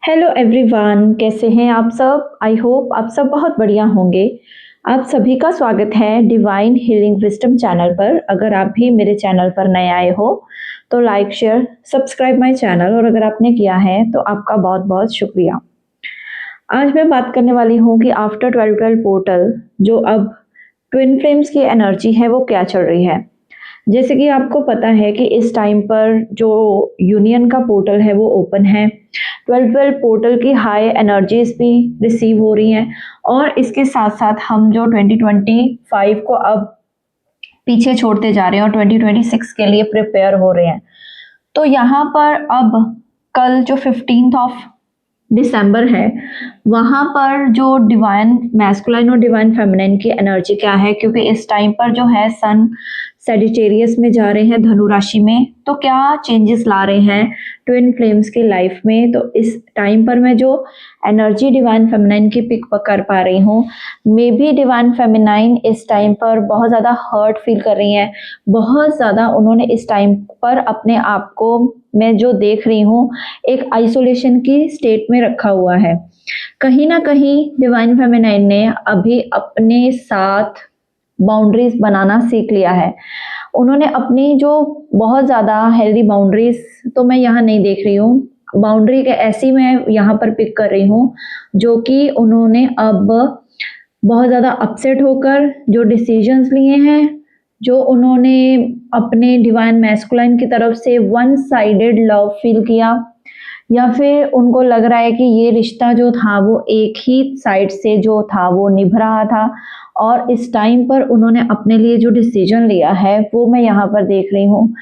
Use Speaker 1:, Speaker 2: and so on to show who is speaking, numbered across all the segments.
Speaker 1: Hello everyone, कैसे हैं आप सब? आई होप आप सब बहुत बढ़िया होंगे। आप सभी का स्वागत है डिवाइन हीलिंग विजडम चैनल पर। अगर आप भी मेरे चैनल पर नए आए हो तो like share subscribe my channel, और अगर आपने किया है तो आपका बहुत बहुत शुक्रिया। आज मैं बात करने वाली हूँ कि आफ्टर 12/12 पोर्टल जो अब ट्विन फ्लेम्स की एनर्जी है वो क्या चल रही है। जैसे कि आपको पता है कि इस टाइम पर जो यूनियन का पोर्टल है वो ओपन है। 12/12 पोर्टल की हाई एनर्जीज भी रिसीव हो रही हैं, और इसके साथ साथ हम जो 2025 को अब पीछे छोड़ते जा रहे हैं और 2026 के लिए प्रिपेयर हो रहे हैं। तो यहाँ पर अब कल जो 15 दिसंबर है, वहाँ पर जो डिवाइन मैस्कुलाइन और डिवाइन फेमिनाइन की एनर्जी क्या है, क्योंकि इस टाइम पर जो है सन सेजिटेरियस में जा रहे हैं, धनु राशि में, तो क्या चेंजेस ला रहे हैं ट्विन फ्लेम्स की लाइफ में। तो इस टाइम पर मैं जो एनर्जी डिवाइन फेमिनाइन की पिक कर पा रही हूँ, मे बी डिवाइन फेमिनाइन इस टाइम पर बहुत ज़्यादा हर्ट फील कर रही हैं। बहुत ज़्यादा उन्होंने इस टाइम पर अपने आप को, मैं जो देख रही हूँ, एक आइसोलेशन की स्टेट में रखा हुआ है। कहीं ना कहीं डिवाइन फेमिनाइन ने अभी अपने साथ बाउंड्रीज बनाना सीख लिया है। उन्होंने अपनी जो बहुत ज़्यादा हेल्दी बाउंड्रीज तो मैं यहाँ नहीं देख रही हूँ, बाउंड्री के ऐसी मैं यहाँ पर पिक कर रही हूँ जो कि उन्होंने अब बहुत ज़्यादा अपसेट होकर जो डिसीजंस लिए हैं, जो उन्होंने अपने डिवाइन मैस्कुलाइन की तरफ से वन साइडेड लव फील किया, या फिर उनको लग रहा है कि ये रिश्ता जो था वो एक ही साइड से जो था वो निभ रहा था, और इस टाइम पर उन्होंने अपने लिए जो डिसीजन लिया है वो मैं यहाँ पर देख रही हूँ।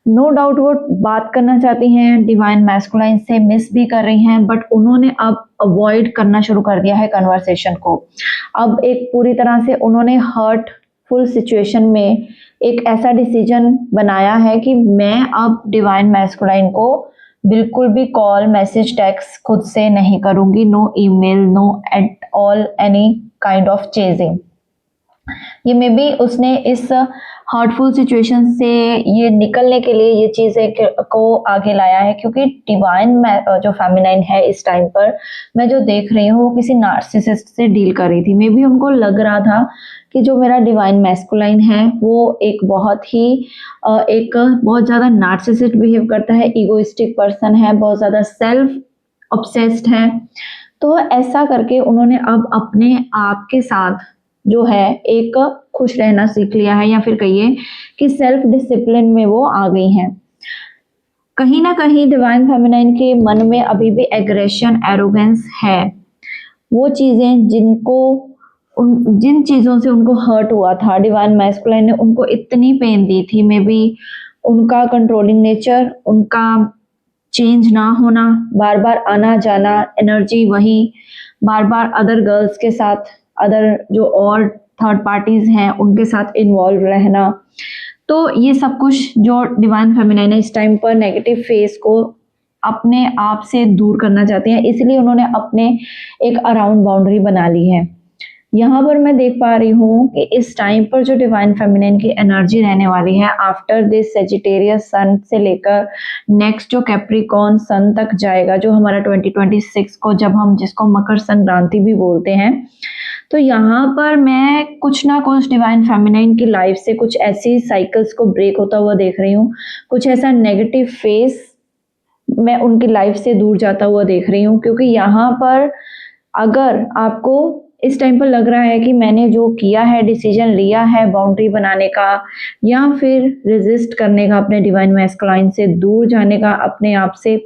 Speaker 1: नो डाउट वो बात करना चाहती हैं, डिवाइन मैस्कुलाइन से मिस भी कर रही हैं, बट उन्होंने अब अवॉइड करना शुरू कर दिया है कन्वर्सेशन को। अब एक पूरी तरह से उन्होंने हर्टफुल सिचुएशन में एक ऐसा डिसीजन बनाया है कि मैं अब डिवाइन मैस्कुलाइन को बिल्कुल भी कॉल मैसेज टेक्स्ट खुद से नहीं करूंगी। No email, no at all any kind of chasing. ये मे बी उसने इस हार्टफुल सिचुएशन से ये निकलने के लिए ये चीज़ें को आगे लाया है, क्योंकि डिवाइन जो फेमिनाइन है इस टाइम पर मैं जो देख रही हूँ वो किसी नार्सिसिस्ट से डील कर रही थी। मे बी उनको लग रहा था कि जो मेरा डिवाइन मैस्कुलाइन है वो एक बहुत ही एक बहुत ज़्यादा नार्सिसिस्ट बिहेव करता है, ईगोइस्टिक पर्सन है, बहुत ज़्यादा सेल्फ ऑब्सेस्ड है। तो ऐसा करके उन्होंने अब अपने आप के साथ जो है एक खुश रहना सीख लिया है, या फिर कहिए कि सेल्फ डिसिप्लिन में वो आ गई हैं। कहीं ना कहीं डिवाइन फेमिनाइन के मन में अभी भी एग्रेशन, एरोगेंस है। वो चीज़ें जिन चीज़ों से उनको हर्ट हुआ था, डिवाइन मैस्कुलाइन ने उनको इतनी पेन दी थी, मे बी उनका कंट्रोलिंग नेचर, उनका चेंज ना होना, बार बार आना जाना, एनर्जी वही, बार बार अदर गर्ल्स के साथ, अदर जो और थर्ड पार्टीज हैं उनके साथ इन्वॉल्व रहना। तो ये सब कुछ जो डिवाइन फेमिनाइन है इस टाइम पर नेगेटिव फेस को अपने आप से दूर करना चाहते हैं, इसलिए उन्होंने अपने एक अराउंड बाउंड्री बना ली है। यहाँ पर मैं देख पा रही हूँ कि इस टाइम पर जो डिवाइन फेमिनिन की एनर्जी रहने वाली है आफ्टर दिस सेजिटेरियस सन से लेकर नेक्स्ट जो कैप्रिकॉर्न सन तक जाएगा, जो हमारा 2026 को, जब हम जिसको मकर संक्रांति भी बोलते हैं, तो यहाँ पर मैं कुछ ना कुछ डिवाइन फेमिनिन की लाइफ से कुछ ऐसी साइकिल्स को ब्रेक होता हुआ देख रही हूँ। कुछ ऐसा नेगेटिव फेस मैं उनकी लाइफ से दूर जाता हुआ देख रही हूँ, क्योंकि यहाँ पर अगर आपको इस टाइम पर लग रहा है कि मैंने जो किया है, डिसीजन लिया है बाउंड्री बनाने का या फिर रेजिस्ट करने का, अपने डिवाइन मैस्कुलाइन से दूर जाने का अपने आप से,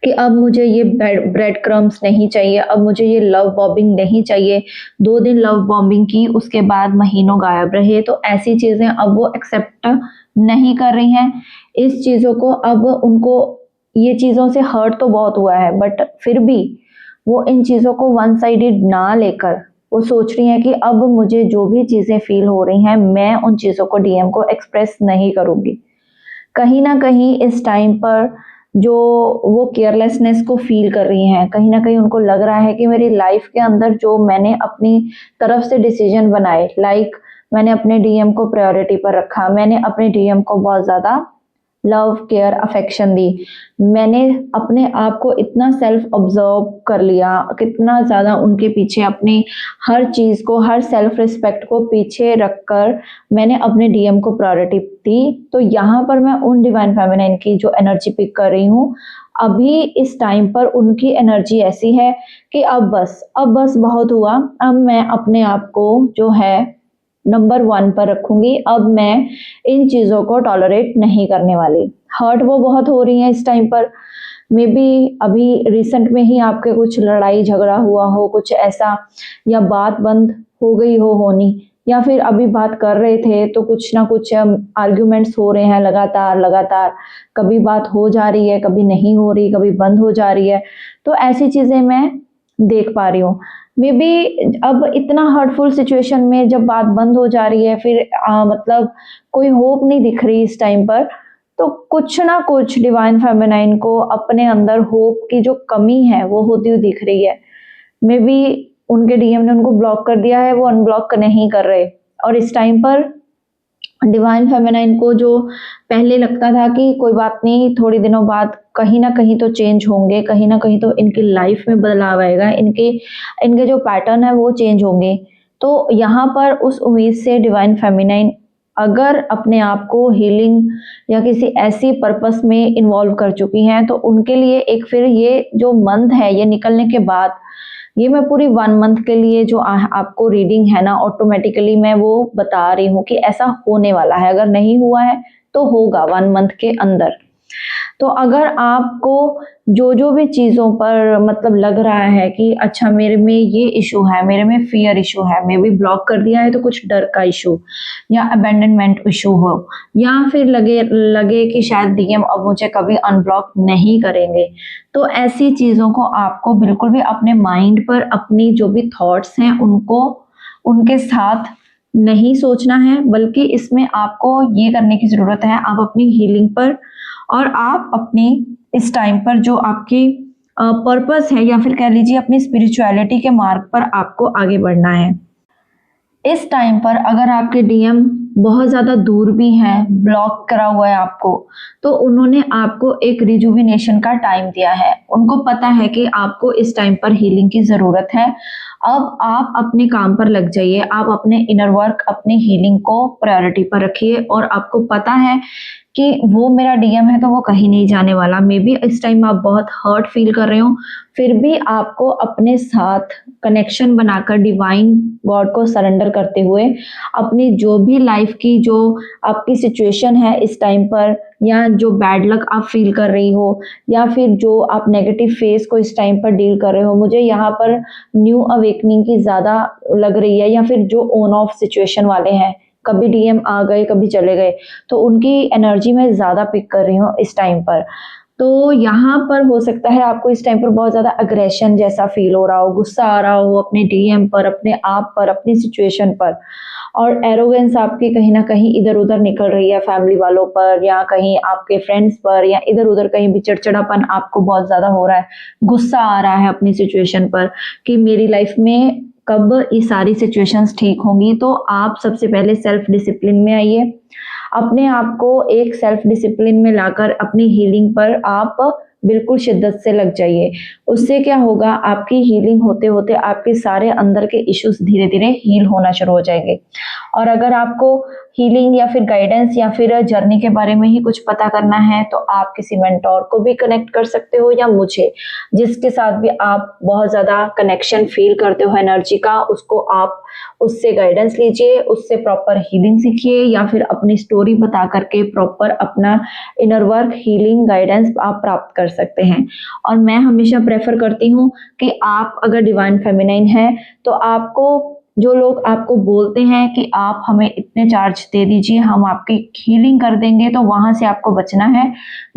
Speaker 1: कि अब मुझे ये ब्रेड क्रम्स नहीं चाहिए, अब मुझे ये लव बॉम्बिंग नहीं चाहिए। 2 दिन लव बॉम्बिंग की, उसके बाद महीनों गायब रहे, तो ऐसी चीज़ें अब वो एक्सेप्ट नहीं कर रही हैं। इस चीज़ों को अब उनको, ये चीज़ों से हर्ट तो बहुत हुआ है, बट फिर भी वो इन चीज़ों को वन साइडेड ना लेकर वो सोच रही हैं कि अब मुझे जो भी चीज़ें फील हो रही हैं मैं उन चीज़ों को डीएम को एक्सप्रेस नहीं करूँगी। कहीं ना कहीं इस टाइम पर जो वो केयरलेसनेस को फील कर रही हैं, कहीं ना कहीं उनको लग रहा है कि मेरी लाइफ के अंदर जो मैंने अपनी तरफ से डिसीजन बनाए, लाइक मैंने अपने डीएम को प्रायोरिटी पर रखा, मैंने अपने डीएम को बहुत ज़्यादा लव, केयर, अफेक्शन दी। मैंने अपने आप को इतना सेल्फ ऑब्जर्व कर लिया, कितना ज़्यादा उनके पीछे अपनी हर चीज़ को, हर सेल्फ रिस्पेक्ट को पीछे रखकर मैंने अपने डीएम को प्रायोरिटी दी। तो यहाँ पर मैं उन डिवाइन फेमिनाइन की जो एनर्जी पिक कर रही हूँ, अभी इस टाइम पर उनकी एनर्जी ऐसी है कि अब बस बहुत हुआ। अब मैं अपने आप को जो है नंबर 1 पर रखूंगी। अब मैं इन चीज़ों को टॉलरेट नहीं करने वाली। हर्ट वो बहुत हो रही हैं इस टाइम पर। मे बी अभी रिसेंट में ही आपके कुछ लड़ाई झगड़ा हुआ हो, कुछ ऐसा, या बात बंद हो गई हो होनी, या फिर अभी बात कर रहे थे तो कुछ ना कुछ आर्ग्यूमेंट्स हो रहे हैं लगातार। कभी बात हो जा रही है, कभी नहीं हो रही, कभी बंद हो जा रही है। तो ऐसी चीज़ें मैं देख पा रही हूँ। मे बी अब इतना हर्टफुल सिचुएशन में जब बात बंद हो जा रही है, फिर मतलब कोई होप नहीं दिख रही इस टाइम पर, तो कुछ ना कुछ डिवाइन फेमिनाइन को अपने अंदर होप की जो कमी है वो होती हुई दिख रही है। मे बी उनके डीएम ने उनको ब्लॉक कर दिया है, वो अनब्लॉक नहीं कर रहे। और इस टाइम पर डिवाइन फेमिनाइन को जो पहले लगता था कि कोई बात नहीं, थोड़ी दिनों बाद कहीं ना कहीं तो चेंज होंगे, कहीं ना कहीं तो इनकी लाइफ में बदलाव आएगा, इनके जो पैटर्न है वो चेंज होंगे। तो यहाँ पर उस उम्मीद से डिवाइन फेमिनाइन अगर अपने आप को हीलिंग या किसी ऐसी पर्पस में इन्वॉल्व कर चुकी हैं, तो उनके लिए एक फिर ये जो मंथ है, ये निकलने के बाद, ये मैं पूरी 1 मंथ के लिए जो आपको रीडिंग है ना, ऑटोमेटिकली मैं वो बता रही हूँ कि ऐसा होने वाला है। अगर नहीं हुआ है तो होगा 1 मंथ के अंदर। तो अगर आपको जो भी चीज़ों पर मतलब लग रहा है कि अच्छा मेरे में ये इशू है, मेरे में फियर इशू है, मे बी ब्लॉक कर दिया है तो कुछ डर का इशू या अबैंडनमेंट इशू हो, या फिर लगे कि शायद डीएम अब मुझे कभी अनब्लॉक नहीं करेंगे, तो ऐसी चीज़ों को आपको बिल्कुल भी अपने माइंड पर, अपनी जो भी थॉट्स हैं उनको उनके साथ नहीं सोचना है, बल्कि इसमें आपको ये करने की ज़रूरत है, आप अपनी हीलिंग पर और आप अपनी इस टाइम पर जो आपकी पर्पस है, या फिर कह लीजिए अपनी स्पिरिचुअलिटी के मार्ग पर आपको आगे बढ़ना है। इस टाइम पर अगर आपके डीएम बहुत ज़्यादा दूर भी हैं, ब्लॉक करा हुआ है आपको, तो उन्होंने आपको एक रिजुविनेशन का टाइम दिया है। उनको पता है कि आपको इस टाइम पर हीलिंग की ज़रूरत है। अब आप अपने काम पर लग जाइए, आप अपने इनर वर्क, अपने हीलिंग को प्रायोरिटी पर रखिए, और आपको पता है कि वो मेरा डीएम है तो वो कहीं नहीं जाने वाला। मे बी इस टाइम आप बहुत हर्ट फील कर रहे हो, फिर भी आपको अपने साथ कनेक्शन बनाकर डिवाइन गॉड को सरेंडर करते हुए अपनी जो भी लाइफ की जो आपकी सिचुएशन है इस टाइम पर, या जो बैड लक आप फील कर रही हो, या फिर जो आप नेगेटिव फेस को इस टाइम पर डील कर रहे हो, मुझे यहाँ पर न्यू अवेकनिंग की ज़्यादा लग रही है, या फिर जो ऑन ऑफ सिचुएशन वाले हैं, कभी डीएम आ गए कभी चले गए, तो उनकी एनर्जी मैं ज़्यादा पिक कर रही हूँ इस टाइम पर। तो यहाँ पर हो सकता है आपको इस टाइम पर बहुत ज़्यादा अग्रेशन जैसा फील हो रहा हो, गुस्सा आ रहा हो अपने डीएम पर, अपने आप पर, अपनी सिचुएशन पर, और एरोगेंस आपकी कहीं ना कहीं इधर उधर निकल रही है फैमिली वालों पर, या कहीं आपके फ्रेंड्स पर, या इधर उधर कहीं भी चिड़चिड़ापन आपको बहुत ज़्यादा हो रहा है, गुस्सा आ रहा है अपनी सिचुएशन पर कि मेरी लाइफ में कब ये सारी सिचुएशंस ठीक होंगी। तो आप सबसे पहले सेल्फ डिसिप्लिन में आइए, अपने आप को एक सेल्फ डिसिप्लिन में लाकर अपनी हीलिंग पर आप बिल्कुल शिद्दत से लग जाइए। उससे क्या होगा, आपकी हीलिंग होते होते आपके सारे अंदर के इश्यूज धीरे धीरे हील होना शुरू हो जाएंगे। और अगर आपको हीलिंग या फिर गाइडेंस या फिर जर्नी के बारे में ही कुछ पता करना है, तो आप किसी मेंटोर को भी कनेक्ट कर सकते हो, या मुझे, जिसके साथ भी आप बहुत ज़्यादा कनेक्शन फील करते हो एनर्जी का, उसको आप उससे गाइडेंस लीजिए, उससे प्रॉपर हीलिंग सीखिए, या फिर अपनी स्टोरी बता करके प्रॉपर अपना इनर वर्क, हीलिंग, गाइडेंस आप प्राप्त कर सकते हैं। और मैं हमेशा प्रेफर करती हूँ कि आप अगर डिवाइन फेमिनाइन है, तो आपको जो लोग आपको बोलते हैं कि आप हमें इतने चार्ज दे दीजिए, हम आपकी हीलिंग कर देंगे, तो वहां से आपको बचना है।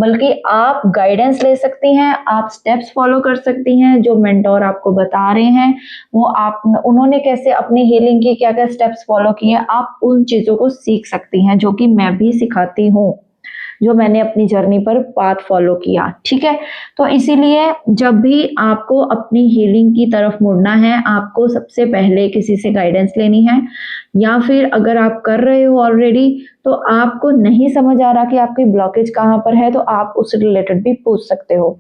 Speaker 1: बल्कि आप गाइडेंस ले सकती हैं, आप स्टेप्स फॉलो कर सकती हैं, जो मेंटोर आपको बता रहे हैं वो आप उन्होंने कैसे अपनी हीलिंग की क्या क्या स्टेप्स फॉलो किए, आप उन चीज़ों को सीख सकती हैं, जो कि मैं भी सिखाती हूँ। जो मैंने अपनी जर्नी पर पाथ फॉलो किया, ठीक है। तो इसीलिए जब भी आपको अपनी हीलिंग की तरफ मुड़ना है, आपको सबसे पहले किसी से गाइडेंस लेनी है, या फिर अगर आप कर रहे हो ऑलरेडी तो आपको नहीं समझ आ रहा कि आपकी ब्लॉकेज कहाँ पर है, तो आप उससे रिलेटेड भी पूछ सकते हो।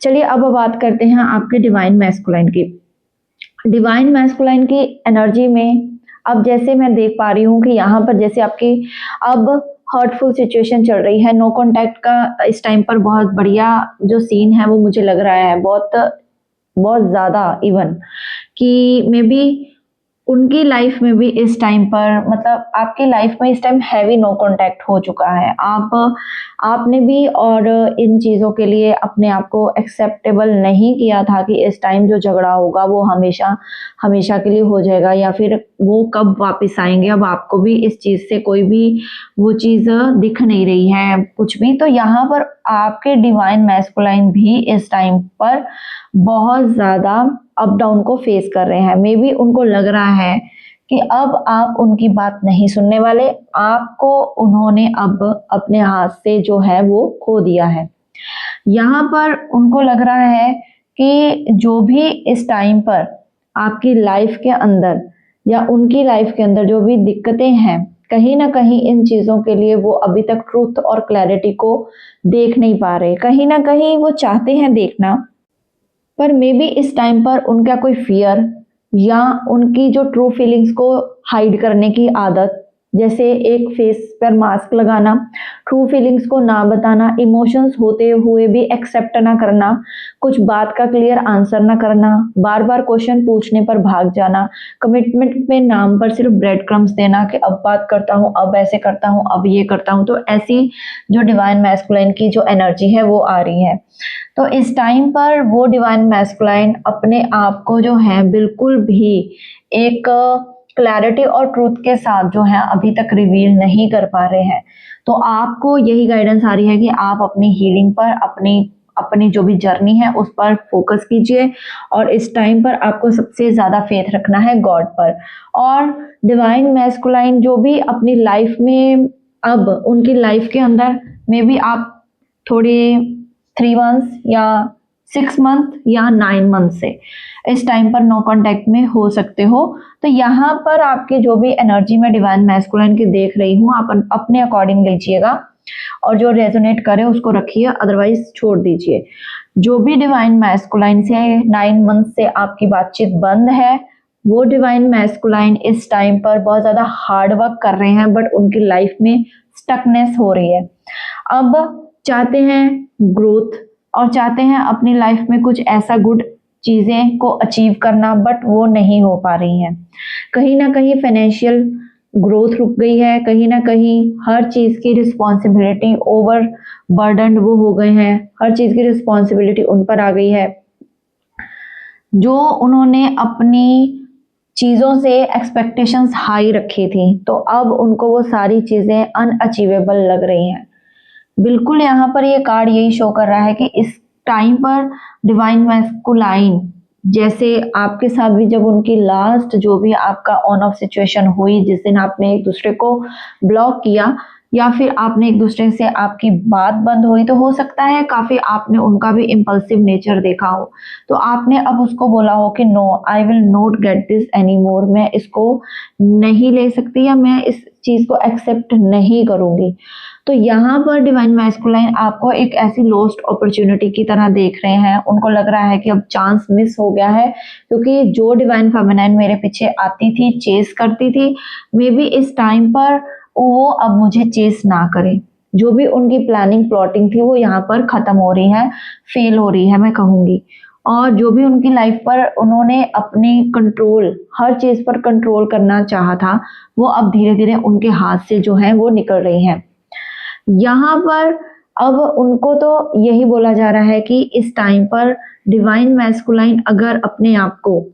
Speaker 1: चलिए अब बात करते हैं आपके डिवाइन मैस्कुलाइन की। डिवाइन मैस्कुलाइन की एनर्जी में अब जैसे मैं देख पा रही हूँ कि यहाँ पर जैसे आपकी अब हर्टफुल सिचुएशन चल रही है, नो कॉन्टैक्ट का इस टाइम पर बहुत बढ़िया जो सीन है वो मुझे लग रहा है, बहुत बहुत ज़्यादा इवन कि मे बी उनकी लाइफ में भी इस टाइम पर, मतलब आपकी लाइफ में इस टाइम हैवी नो कांटेक्ट हो चुका है। आपने भी और इन चीज़ों के लिए अपने आप को एक्सेप्टेबल नहीं किया था कि इस टाइम जो झगड़ा होगा वो हमेशा हमेशा के लिए हो जाएगा या फिर वो कब वापस आएंगे। अब आपको भी इस चीज़ से कोई भी वो चीज़ दिख नहीं रही है कुछ भी। तो यहाँ पर आपके डिवाइन मैस्कुलाइन भी इस टाइम पर बहुत ज़्यादा अप डाउन को फेस कर रहे हैं। मे बी उनको लग रहा है कि अब आप उनकी बात नहीं सुनने वाले, आपको उन्होंने अब अपने हाथ से जो है वो खो दिया है। यहाँ पर उनको लग रहा है कि जो भी इस टाइम पर आपकी लाइफ के अंदर या उनकी लाइफ के अंदर जो भी दिक्कतें हैं, कहीं ना कहीं इन चीज़ों के लिए वो अभी तक ट्रूथ और क्लैरिटी को देख नहीं पा रहे। कहीं ना कहीं वो चाहते हैं देखना, पर मे बी इस टाइम पर उनका कोई फियर या उनकी जो ट्रू फीलिंग्स को हाइड करने की आदत, जैसे एक फेस पर मास्क लगाना, ट्रू फीलिंग्स को ना बताना, इमोशंस होते हुए भी एक्सेप्ट ना करना, कुछ बात का क्लियर आंसर ना करना, बार बार क्वेश्चन पूछने पर भाग जाना, कमिटमेंट में नाम पर सिर्फ ब्रेड क्रम्स देना कि अब बात करता हूँ, अब ऐसे करता हूँ, अब ये करता हूँ। तो ऐसी जो डिवाइन मैस्कुलाइन की जो एनर्जी है वो आ रही है। तो इस टाइम पर वो डिवाइन मैस्कुलाइन अपने आप को जो है बिल्कुल भी एक क्लैरिटी और ट्रूथ के साथ जो है अभी तक रिवील नहीं कर पा रहे हैं। तो आपको यही गाइडेंस आ रही है कि आप अपनी हीलिंग पर, अपनी अपनी जो भी जर्नी है उस पर फोकस कीजिए, और इस टाइम पर आपको सबसे ज़्यादा फेथ रखना है गॉड पर। और डिवाइन मैस्कुलाइन जो भी अपनी लाइफ में, अब उनकी लाइफ के अंदर मे बी आप थोड़े 3 मंथ्स या 6 मंथ या 9 मंथ से इस टाइम पर नो कांटेक्ट में हो सकते हो। तो यहाँ पर आपकी जो भी एनर्जी में डिवाइन मैस्कुलाइन की देख रही हूँ, आप अपने अकॉर्डिंग लीजिएगा और जो रेजोनेट करे उसको रखिए, अदरवाइज छोड़ दीजिए। जो भी डिवाइन मैस्कुलाइन से 9 मंथ से आपकी बातचीत बंद है, वो डिवाइन मैस्कुलाइन इस टाइम पर बहुत ज़्यादा हार्ड वर्क कर रहे हैं, बट उनकी लाइफ में स्टकनेस हो रही है। अब चाहते हैं ग्रोथ और चाहते हैं अपनी लाइफ में कुछ ऐसा गुड चीज़ें को अचीव करना, बट वो नहीं हो पा रही हैं। कहीं ना कहीं फाइनेंशियल ग्रोथ रुक गई है, कहीं ना कहीं हर चीज़ की रिस्पॉन्सिबिलिटी ओवर बर्डन वो हो गए हैं, हर चीज़ की रिस्पॉन्सिबिलिटी उन पर आ गई है। जो उन्होंने अपनी चीज़ों से एक्सपेक्टेशंस हाई रखी थी, तो अब उनको वो सारी चीज़ें अनअचीवेबल लग रही हैं। बिल्कुल यहाँ पर ये कार्ड यही शो कर रहा है कि इस टाइम पर डिवाइन मैस्कुलाइन, जैसे आपके साथ भी जब उनकी लास्ट जो भी आपका ऑन ऑफ सिचुएशन हुई, जिस दिन आपने एक दूसरे को ब्लॉक किया या फिर आपने एक दूसरे से आपकी बात बंद हुई, तो हो सकता है काफ़ी आपने उनका भी इम्पल्सिव नेचर देखा हो, तो आपने अब उसको बोला हो कि no, I will not get this any more, मैं इसको नहीं ले सकती या मैं इस चीज़ को एक्सेप्ट नहीं करूँगी। तो यहाँ पर डिवाइन मैस्कुलाइन आपको एक ऐसी लॉस्ट अपॉर्चुनिटी की तरह देख रहे हैं। उनको लग रहा है कि अब चांस मिस हो गया है, क्योंकि जो डिवाइन फेमिनाइन मेरे पीछे आती थी, चेस करती थी, मे बी इस टाइम पर वो अब मुझे चेस ना करे। जो भी उनकी प्लानिंग प्लॉटिंग थी वो यहाँ पर ख़त्म हो रही है, फेल हो रही है मैं कहूँगी। और जो भी उनकी लाइफ पर उन्होंने अपनी कंट्रोल, हर चीज़ पर कंट्रोल करना चाहा था, वो अब धीरे धीरे उनके हाथ से जो है वो निकल रही हैं। यहाँ पर अब उनको तो यही बोला जा रहा है कि इस टाइम पर डिवाइन मैस्कुलाइन अगर अपने आप को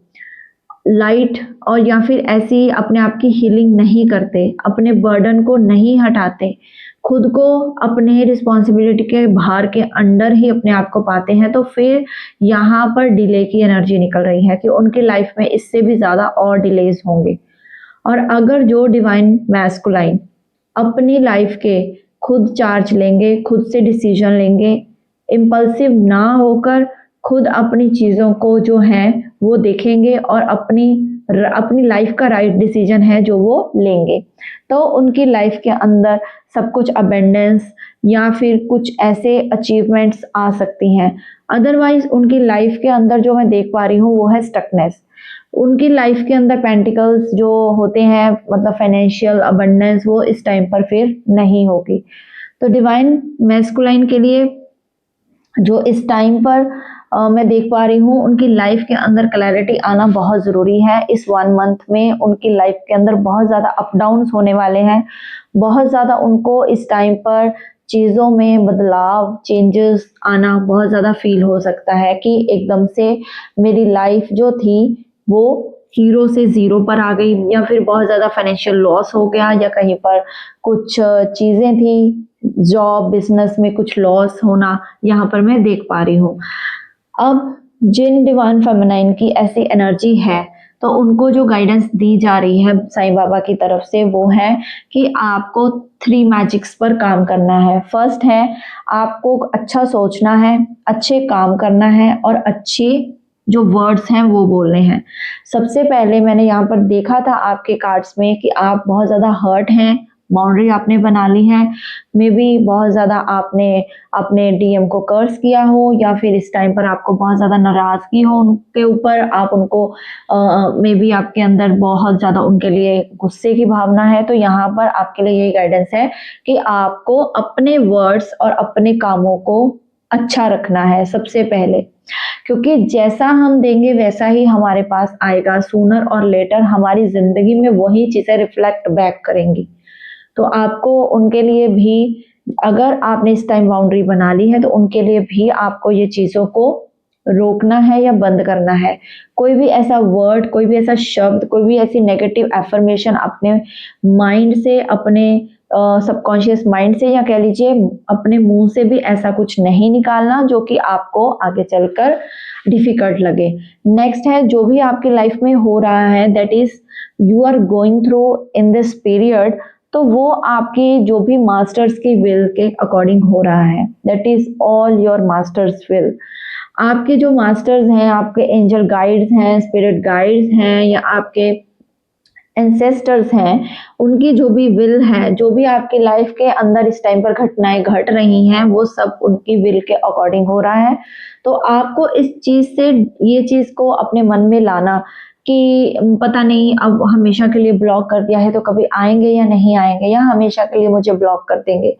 Speaker 1: लाइट और या फिर ऐसी अपने आप की हीलिंग नहीं करते, अपने बर्डन को नहीं हटाते, खुद को अपने रिस्पॉन्सिबिलिटी के भार के अंडर ही अपने आप को पाते हैं, तो फिर यहाँ पर डिले की एनर्जी निकल रही है कि उनकी लाइफ में इससे भी ज़्यादा और डिलेज होंगे। और अगर जो डिवाइन मैस्कुलाइन अपनी लाइफ के खुद चार्ज लेंगे, खुद से डिसीजन लेंगे, इम्पल्सिव ना होकर खुद अपनी चीज़ों को जो है वो देखेंगे और अपनी लाइफ का राइट डिसीजन है जो वो लेंगे, तो उनकी लाइफ के अंदर सब कुछ अबेंडेंस या फिर कुछ ऐसे अचीवमेंट्स आ सकती हैं। अदरवाइज उनकी लाइफ के अंदर जो मैं देख पा रही हूँ वो है स्टकनेस। उनकी लाइफ के अंदर पेंटिकल्स जो होते हैं, मतलब फाइनेंशियल अबंडेंस, वो इस टाइम पर फिर नहीं होगी। तो डिवाइन मैस्कुलाइन के लिए जो इस टाइम पर मैं देख पा रही हूँ, उनकी लाइफ के अंदर क्लैरिटी आना बहुत ज़रूरी है। इस 1 मंथ में उनकी लाइफ के अंदर बहुत ज़्यादा अप डाउन्स होने वाले हैं। बहुत ज़्यादा उनको इस टाइम पर चीज़ों में बदलाव, चेंजेस आना बहुत ज़्यादा फील हो सकता है कि एकदम से मेरी लाइफ जो थी वो हीरो से ज़ीरो पर आ गई, या फिर बहुत ज़्यादा फाइनेंशियल लॉस हो गया, या कहीं पर कुछ चीज़ें थी, जॉब बिजनेस में कुछ लॉस होना यहाँ पर मैं देख पा रही हूँ। अब जिन डिवाइन फेमिनाइन की ऐसी एनर्जी है, तो उनको जो गाइडेंस दी जा रही है साईं बाबा की तरफ से वो है कि आपको 3 मैजिक्स पर काम करना है। फर्स्ट है, आपको अच्छा सोचना है, अच्छे काम करना है और अच्छे जो वर्ड्स हैं वो बोलने हैं। सबसे पहले मैंने यहाँ पर देखा था आपके कार्ड्स में कि आप बहुत ज़्यादा हर्ट हैं, बाउंड्री आपने बना ली है, मे बी बहुत ज़्यादा आपने अपने डीएम को कर्स किया हो, या फिर इस टाइम पर आपको बहुत ज़्यादा नाराज़गी हो उनके ऊपर, आप उनको मे बी आपके अंदर बहुत ज़्यादा उनके लिए गुस्से की भावना है। तो यहाँ पर आपके लिए यही गाइडेंस है कि आपको अपने वर्ड्स और अपने कामों को अच्छा रखना है सबसे पहले, क्योंकि जैसा हम देंगे वैसा ही हमारे पास आएगा। सूनर और लेटर हमारी ज़िंदगी में वही चीज़ें रिफ्लेक्ट बैक करेंगी। तो आपको उनके लिए भी, अगर आपने इस टाइम बाउंड्री बना ली है, तो उनके लिए भी आपको ये चीज़ों को रोकना है या बंद करना है। कोई भी ऐसा वर्ड, कोई भी ऐसा शब्द, कोई भी ऐसी नेगेटिव एफर्मेशन अपने माइंड से, अपने सबकॉन्शियस माइंड से, या कह लीजिए अपने मुंह से भी ऐसा कुछ नहीं निकालना जो कि आपको आगे चलकर डिफिकल्ट लगे। नेक्स्ट है, जो भी आपकी लाइफ में हो रहा है, that is you are going through in this period, तो वो आपकी जो भी मास्टर्स की विल के अकॉर्डिंग हो रहा है। That is all your masters will. आपके जो मास्टर्स हैं, आपके एंजल गाइड्स हैं, स्पिरिट गाइड्स हैं, या आपके एंसेस्टर्स हैं, उनकी जो भी विल है, जो भी आपकी लाइफ के अंदर इस टाइम पर घटनाएं घट रही हैं, वो सब उनकी विल के अकॉर्डिंग हो रहा है। तो आपको इस चीज़ से, ये चीज़ को अपने मन में लाना कि पता नहीं अब हमेशा के लिए ब्लॉक कर दिया है तो कभी आएंगे या नहीं आएंगे, या हमेशा के लिए मुझे ब्लॉक कर देंगे।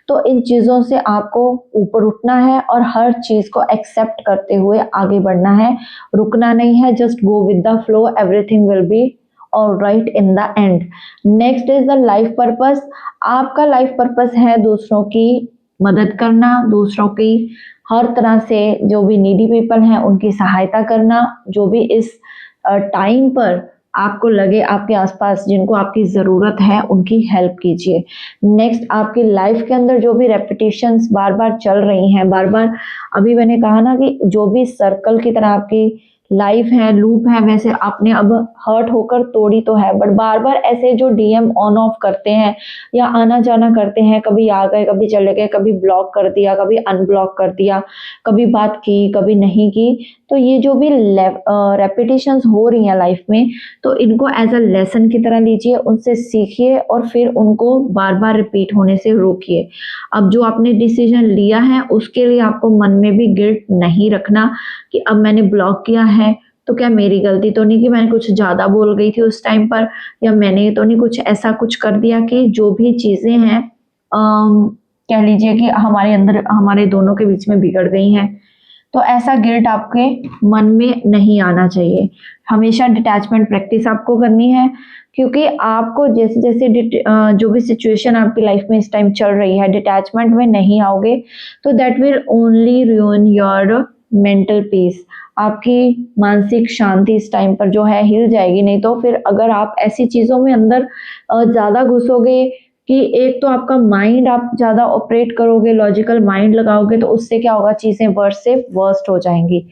Speaker 1: तो इन चीज़ों से आपको ऊपर उठना है और हर चीज़ को एक्सेप्ट करते हुए आगे बढ़ना है, रुकना नहीं है। Just go with the flow, everything will be alright in the end. Next is the life purpose. आपका लाइफ पर्पस है दूसरों की मदद करना, दूसरों की हर तरह से, जो भी नीडी पीपल हैं उनकी सहायता करना। जो भी इस टाइम पर आपको लगे आपके आसपास जिनको आपकी ज़रूरत है, उनकी हेल्प कीजिए। नेक्स्ट, आपकी लाइफ के अंदर जो भी रेपिटेशंस बार बार चल रही हैं, बार बार, अभी मैंने कहा ना कि जो भी सर्कल की तरह आपकी लाइफ है, लूप है, वैसे आपने अब हर्ट होकर तोड़ी तो है, बट बार बार ऐसे जो डीएम ऑन ऑफ करते हैं या आना जाना करते हैं, कभी आ गए, कभी चले गए, कभी ब्लॉक कर दिया, कभी अनब्लॉक कर दिया, कभी बात की, कभी नहीं की, तो ये जो भी रेपिटेशंस हो रही हैं लाइफ में, तो इनको एज अ लेसन की तरह लीजिए, उनसे सीखिए और फिर उनको बार बार रिपीट होने से रोकिए। अब जो आपने डिसीजन लिया है उसके लिए आपको मन में भी गिल्ट नहीं रखना कि अब मैंने ब्लॉक किया है तो क्या मेरी गलती तो नहीं कि मैंने कुछ ज़्यादा बोल गई थी उस टाइम पर, या मैंने तो नहीं कुछ ऐसा कुछ कर दिया कि जो भी चीज़ें हैं कह लीजिए कि हमारे अंदर, हमारे दोनों के बीच में बिगड़ गई हैं। तो ऐसा गिल्ट आपके मन में नहीं आना चाहिए। हमेशा डिटैचमेंट प्रैक्टिस आपको करनी है, क्योंकि आपको जैसे जैसे जो भी सिचुएशन आपकी लाइफ में इस टाइम चल रही है, डिटैचमेंट में नहीं आओगे तो that will only रूइन your mental peace. आपकी मानसिक शांति इस टाइम पर जो है हिल जाएगी। नहीं तो फिर अगर आप ऐसी चीज़ों में अंदर ज़्यादा घुसोगे कि एक तो आपका माइंड, आप ज़्यादा ऑपरेट करोगे, लॉजिकल माइंड लगाओगे, तो उससे क्या होगा, चीज़ें वर्स्ट से वर्स्ट हो जाएंगी।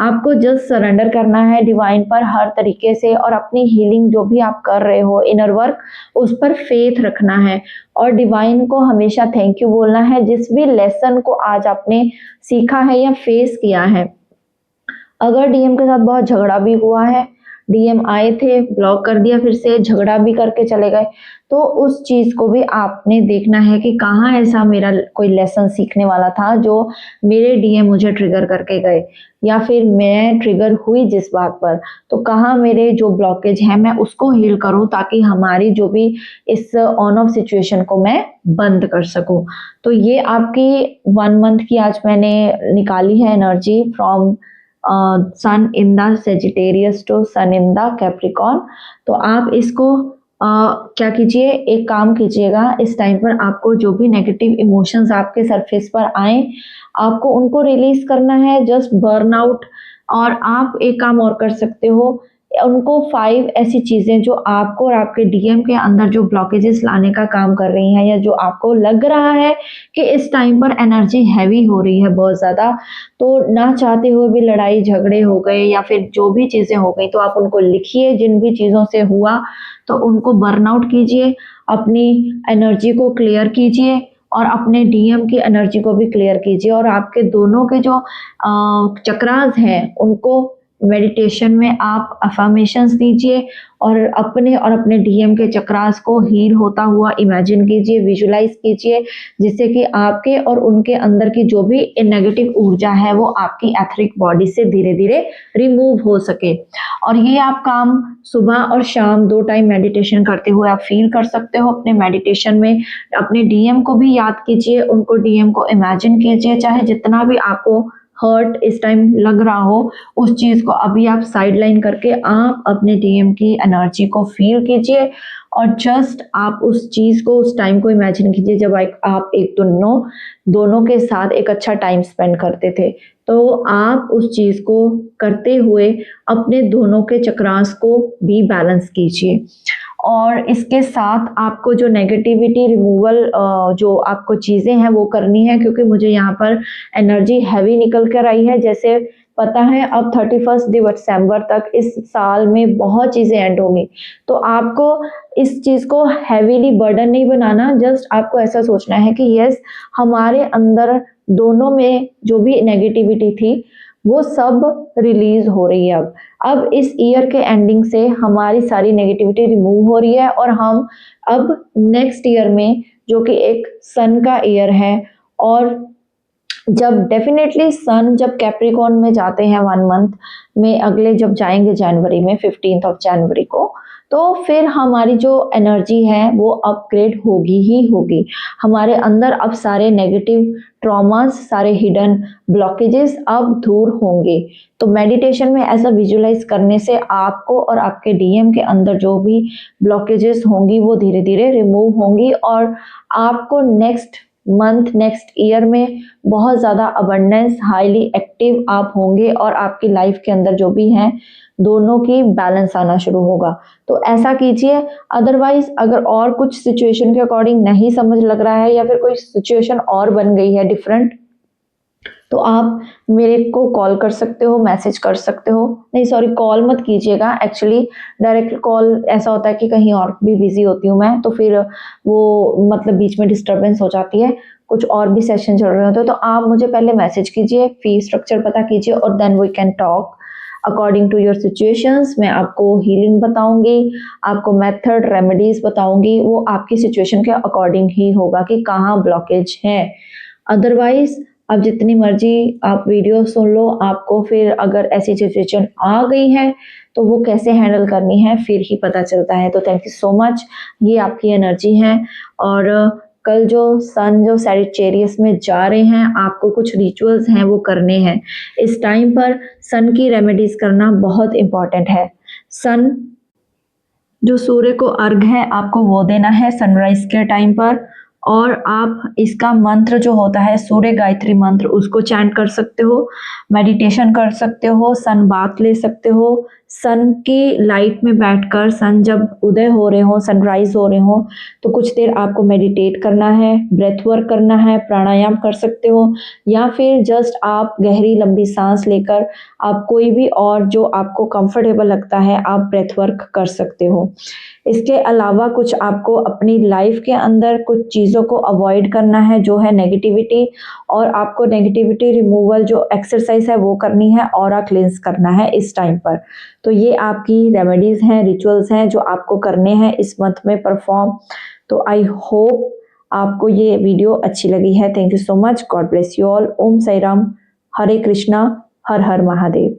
Speaker 1: आपको जस्ट सरेंडर करना है डिवाइन पर हर तरीके से, और अपनी हीलिंग जो भी आप कर रहे हो, इनर वर्क, उस पर फेथ रखना है और डिवाइन को हमेशा थैंक यू बोलना है जिस भी लेसन को आज आपने सीखा है या फेस किया है। अगर डीएम के साथ बहुत झगड़ा भी हुआ है, डीएम आए थे, ब्लॉक कर दिया, फिर से झगड़ा भी करके चले गए, तो उस चीज़ को भी आपने देखना है कि कहाँ ऐसा मेरा कोई लेसन सीखने वाला था जो मेरे डीएम मुझे ट्रिगर करके गए, या फिर मैं ट्रिगर हुई जिस बात पर, तो कहाँ मेरे जो ब्लॉकेज है मैं उसको हील करूं, ताकि हमारी जो भी इस ऑन ऑफ सिचुएशन को मैं बंद कर सकूं। तो ये आपकी 1 मंथ की आज मैंने निकाली है energy from sun in the Sagittarius to sun in the Capricorn. तो आप इसको क्या कीजिए, एक काम कीजिएगा, इस टाइम पर आपको जो भी नेगेटिव इमोशंस आपके सरफेस पर आए, आपको उनको रिलीज करना है, जस्ट बर्न आउट। और आप एक काम और कर सकते हो, उनको 5 ऐसी चीज़ें जो आपको और आपके डीएम के अंदर जो ब्लॉकेजेस लाने का काम कर रही हैं, या जो आपको लग रहा है कि इस टाइम पर एनर्जी हैवी हो रही है बहुत ज़्यादा, तो ना चाहते हुए भी लड़ाई झगड़े हो गए या फिर जो भी चीज़ें हो गई, तो आप उनको लिखिए, जिन भी चीज़ों से हुआ तो उनको बर्न आउट कीजिए, अपनी एनर्जी को क्लियर कीजिए और अपने डीएम की एनर्जी को भी क्लियर कीजिए। और आपके दोनों के जो चक्रास हैं उनको मेडिटेशन में आप अफर्मेशंस दीजिए, और अपने डीएम के चक्रास को हील होता हुआ इमेजिन कीजिए, विजुलाइज कीजिए, जिससे कि आपके और उनके अंदर की जो भी नेगेटिव ऊर्जा है वो आपकी एथरिक बॉडी से धीरे धीरे रिमूव हो सके। और ये आप काम सुबह और शाम 2 टाइम मेडिटेशन करते हुए आप फील कर सकते हो। अपने मेडिटेशन में अपने डीएम को भी याद कीजिए, उनको डीएम को इमेजिन कीजिए, चाहे जितना भी आपको हर्ट इस टाइम लग रहा हो, उस चीज़ को अभी आप साइड लाइन करके आप अपने डीएम की एनर्जी को फील कीजिए, और जस्ट आप उस चीज़ को, उस टाइम को इमेजिन कीजिए जब आप एक दोनों के साथ एक अच्छा टाइम स्पेंड करते थे। तो आप उस चीज़ को करते हुए अपने दोनों के चक्रास को भी बैलेंस कीजिए। और इसके साथ आपको जो नेगेटिविटी रिमूवल जो आपको चीज़ें हैं वो करनी है, क्योंकि मुझे यहाँ पर एनर्जी हैवी निकल कर आई है। जैसे पता है अब 31 दिसंबर तक इस साल में बहुत चीज़ें एंड होंगी, तो आपको इस चीज़ को हैवीली बर्डन नहीं बनाना, जस्ट आपको ऐसा सोचना है कि यस, हमारे अंदर दोनों में जो भी नेगेटिविटी थी वो सब रिलीज हो रही है। अब इस ईयर के एंडिंग से हमारी सारी नेगेटिविटी रिमूव हो रही है, और हम अब नेक्स्ट ईयर में, जो कि एक सन का ईयर है, और जब डेफिनेटली सन जब कैप्रिकॉर्न में जाते हैं 1 मंथ में, अगले जब जाएंगे जनवरी में 15 जनवरी को, तो फिर हमारी जो एनर्जी है वो अपग्रेड होगी ही होगी। हमारे अंदर अब सारे नेगेटिव ट्रॉमास, सारे हिडन ब्लॉकेजेस अब दूर होंगे। तो मेडिटेशन में ऐसा विजुलाइज करने से आपको और आपके डीएम के अंदर जो भी ब्लॉकेजेस होंगी वो धीरे धीरे रिमूव होंगी, और आपको नेक्स्ट मंथ, नेक्स्ट ईयर में बहुत ज़्यादा अबंडेंस, हाईली एक्टिव आप होंगे, और आपकी लाइफ के अंदर जो भी हैं दोनों की बैलेंस आना शुरू होगा। तो ऐसा कीजिए। अदरवाइज अगर और कुछ सिचुएशन के अकॉर्डिंग नहीं समझ लग रहा है, या फिर कोई सिचुएशन और बन गई है डिफरेंट, तो आप मेरे को कॉल कर सकते हो, मैसेज कर सकते हो। नहीं सॉरी, कॉल मत कीजिएगा, एक्चुअली डायरेक्ट कॉल ऐसा होता है कि कहीं और भी बिजी होती हूँ मैं, तो फिर वो मतलब बीच में डिस्टर्बेंस हो जाती है, कुछ और भी सेशन चल रहे होते हैं। तो आप मुझे पहले मैसेज कीजिए, फी स्ट्रक्चर पता कीजिए, और then we can talk according to your situations. मैं आपको हीलिंग बताऊंगी, आपको मेथड, रेमेडीज बताऊंगी, वो आपकी सिचुएशन के अकॉर्डिंग ही होगा कि कहाँ ब्लॉकेज है। अदरवाइज अब जितनी मर्जी आप वीडियो सुन लो, आपको फिर अगर ऐसी सिचुएशन आ गई है तो वो कैसे हैंडल करनी है फिर ही पता चलता है। तो थैंक यू सो मच, ये आपकी एनर्जी है। और कल जो सन जो सैजिटेरियस में जा रहे हैं, आपको कुछ रिचुअल्स हैं वो करने हैं। इस टाइम पर सन की रेमेडीज करना बहुत इम्पॉर्टेंट है। सन जो सूर्य को अर्घ है आपको वो देना है सनराइज के टाइम पर, और आप इसका मंत्र जो होता है सूर्य गायत्री मंत्र, उसको चैंट कर सकते हो, मेडिटेशन कर सकते हो, सन बाथ ले सकते हो, सन की लाइट में बैठकर, सन जब उदय हो रहे हो, सनराइज हो रहे हो, तो कुछ देर आपको मेडिटेट करना है, ब्रेथ वर्क करना है, प्राणायाम कर सकते हो, या फिर जस्ट आप गहरी लंबी सांस लेकर आप कोई भी और जो आपको कंफर्टेबल लगता है आप ब्रेथ वर्क कर सकते हो। इसके अलावा कुछ आपको अपनी लाइफ के अंदर कुछ चीज़ों को अवॉइड करना है जो है नेगेटिविटी, और आपको नेगेटिविटी रिमूवल जो एक्सरसाइज है वो करनी है, ऑरा क्लींस करना है इस टाइम पर। तो ये आपकी रेमेडीज़ हैं, रिचुअल्स हैं जो आपको करने हैं इस मंथ में परफॉर्म। तो आई होप आपको ये वीडियो अच्छी लगी है। Thank you so much. God bless you all. Om Sai Ram, हरे कृष्णा, हर हर महादेव।